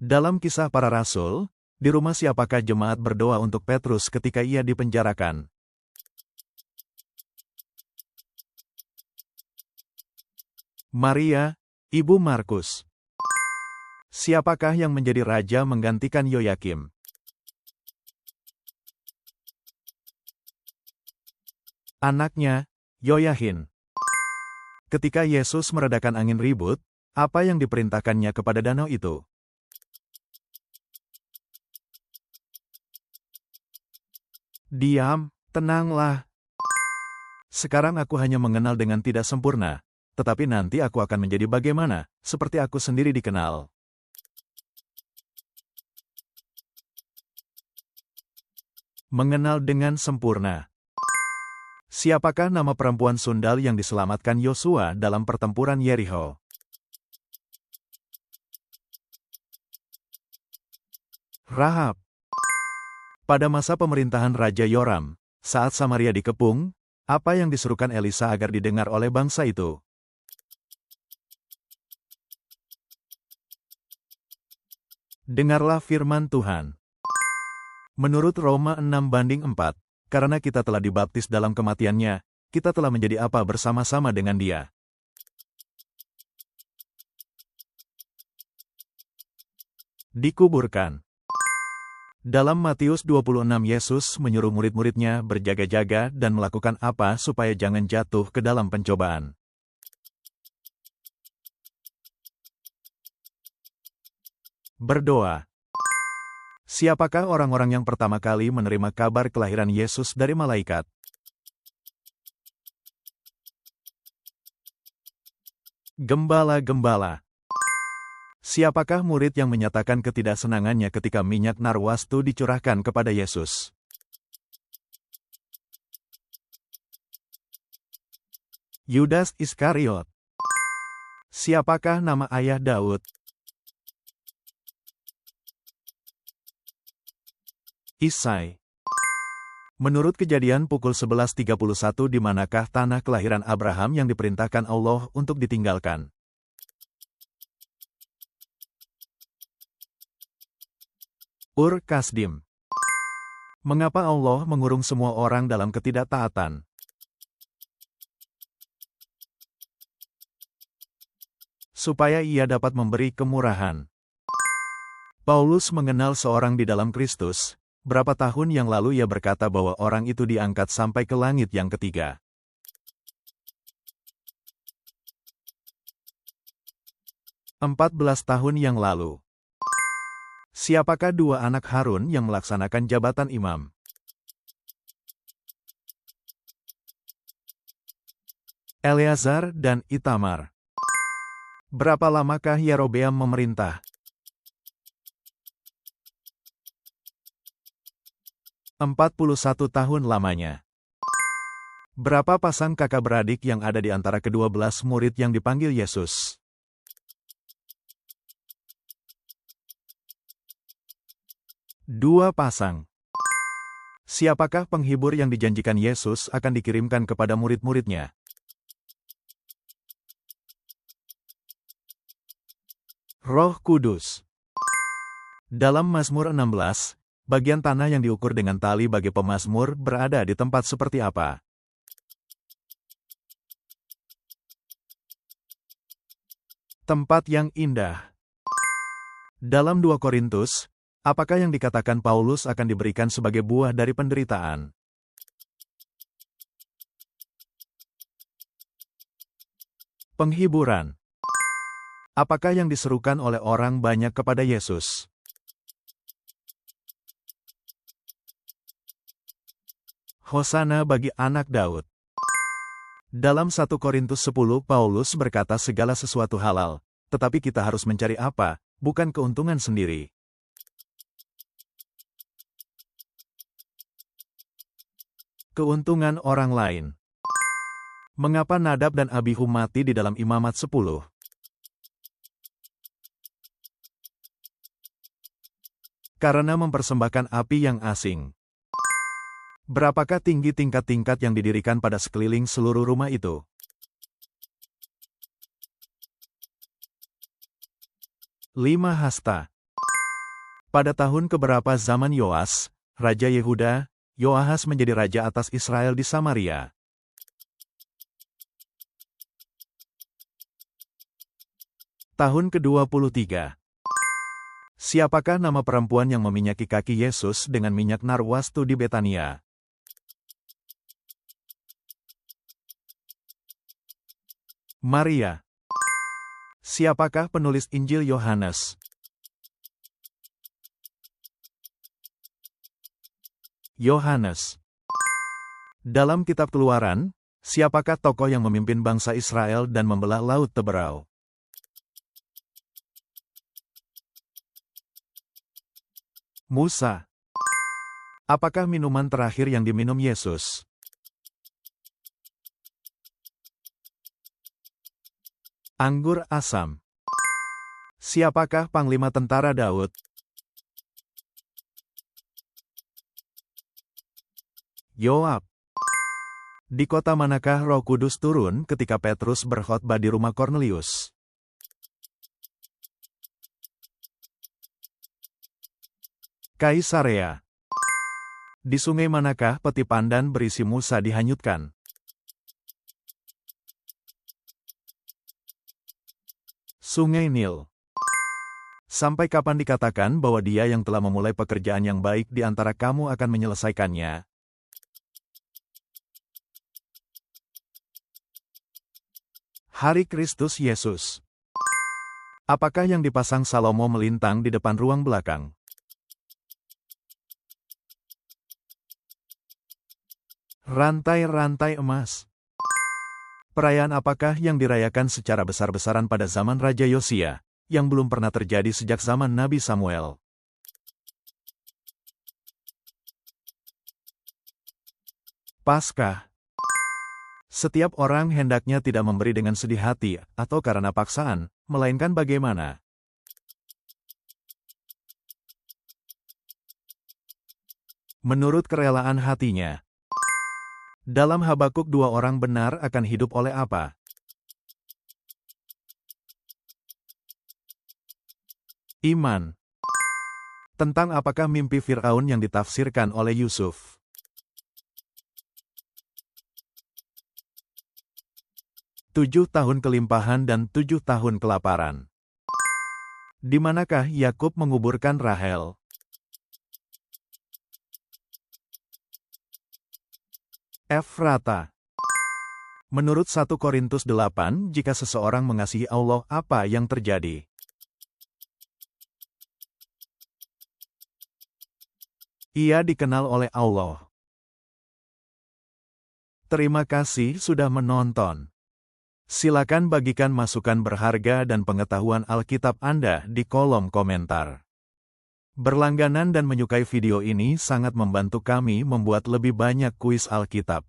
Dalam kisah para rasul, di rumah siapakah jemaat berdoa untuk Petrus ketika ia dipenjarakan? Maria, ibu Markus. Siapakah yang menjadi raja menggantikan Yoyakim? Anaknya, Yoyahin. Ketika Yesus meredakan angin ribut, apa yang diperintahkannya kepada danau itu? Diam, tenanglah. Sekarang aku hanya mengenal dengan tidak sempurna, tetapi nanti aku akan menjadi bagaimana, seperti aku sendiri dikenal. Mengenal dengan sempurna. Siapakah nama perempuan sundal yang diselamatkan Yosua dalam pertempuran Yerikho? Rahab. Pada masa pemerintahan Raja Yoram, saat Samaria dikepung, apa yang diserukan Elisa agar didengar oleh bangsa itu? Dengarlah firman Tuhan. Menurut Roma 6:4, karena kita telah dibaptis dalam kematiannya, kita telah menjadi apa bersama-sama dengan dia. Dikuburkan. Dalam Matius 26 Yesus menyuruh murid-muridnya berjaga-jaga dan melakukan apa supaya jangan jatuh ke dalam pencobaan. Berdoa. Siapakah orang-orang yang pertama kali menerima kabar kelahiran Yesus dari malaikat? Gembala-gembala. Siapakah murid yang menyatakan ketidaksenangannya ketika minyak narwastu dicurahkan kepada Yesus? Yudas Iskariot. Siapakah nama ayah Daud? Isai. Menurut Kejadian pukul 11.31 di manakah tanah kelahiran Abraham yang diperintahkan Allah untuk ditinggalkan? Ur Kasdim. Mengapa Allah mengurung semua orang dalam ketidaktaatan? Supaya ia dapat memberi kemurahan. Paulus mengenal seorang di dalam Kristus. Berapa tahun yang lalu ia berkata bahwa orang itu diangkat sampai ke langit yang ketiga. Empat 14 tahun yang lalu. Siapakah dua anak Harun yang melaksanakan jabatan imam? Eleazar dan Itamar. Berapa lamakah Yerobeam memerintah? 41 tahun lamanya. Berapa pasang kakak beradik yang ada di antara ke-12 murid yang dipanggil Yesus? Dua pasang. Siapakah penghibur yang dijanjikan Yesus akan dikirimkan kepada murid-muridnya? Roh Kudus. Dalam Mazmur 16, bagian tanah yang diukur dengan tali bagi pemazmur berada di tempat seperti apa? Tempat yang indah. Dalam 2 Korintus, apakah yang dikatakan Paulus akan diberikan sebagai buah dari penderitaan? Penghiburan. Apakah yang diserukan oleh orang banyak kepada Yesus? Hosana bagi anak Daud. Dalam 1 Korintus 10 Paulus berkata segala sesuatu halal, tetapi kita harus mencari apa, bukan keuntungan sendiri. Keuntungan orang lain. Mengapa Nadab dan Abihu mati di dalam Imamat 10? Karena mempersembahkan api yang asing. Berapakah tinggi tingkat-tingkat yang didirikan pada sekeliling seluruh rumah itu? 5 hasta. Pada tahun keberapa zaman Yoas, Raja Yehuda, Yoahas menjadi raja atas Israel di Samaria. Tahun ke-23. Siapakah nama perempuan yang meminyaki kaki Yesus dengan minyak narwastu di Betania? Maria. Siapakah penulis Injil Yohanes? Yohanes. Dalam kitab Keluaran, siapakah tokoh yang memimpin bangsa Israel dan membelah Laut Teberau? Musa. Apakah minuman terakhir yang diminum Yesus? Anggur asam. Siapakah panglima tentara Daud? Yoab. Di kota manakah Roh Kudus turun ketika Petrus berkhotbah di rumah Kornelius? Kaisarea. Di sungai manakah peti pandan berisi Musa dihanyutkan? Sungai Nil. Sampai kapan dikatakan bahwa dia yang telah memulai pekerjaan yang baik di antara kamu akan menyelesaikannya? Hari Kristus Yesus. Apakah yang dipasang Salomo melintang di depan ruang belakang? Rantai-rantai emas. Perayaan apakah yang dirayakan secara besar-besaran pada zaman Raja Yosia, yang belum pernah terjadi sejak zaman Nabi Samuel? Paskah. Setiap orang hendaknya tidak memberi dengan sedih hati atau karena paksaan, melainkan bagaimana? Menurut kerelaan hatinya. Dalam Habakuk 2 orang benar akan hidup oleh apa? Iman. Tentang apakah mimpi Fir'aun yang ditafsirkan oleh Yusuf? 7 tahun kelimpahan dan 7 tahun kelaparan. Di manakah Yakub menguburkan Rahel? Efrata. Menurut 1 Korintus 8, jika seseorang mengasihi Allah, apa yang terjadi? Ia dikenal oleh Allah. Terima kasih sudah menonton. Silakan bagikan masukan berharga dan pengetahuan Alkitab Anda di kolom komentar. Berlangganan dan menyukai video ini sangat membantu kami membuat lebih banyak kuis Alkitab.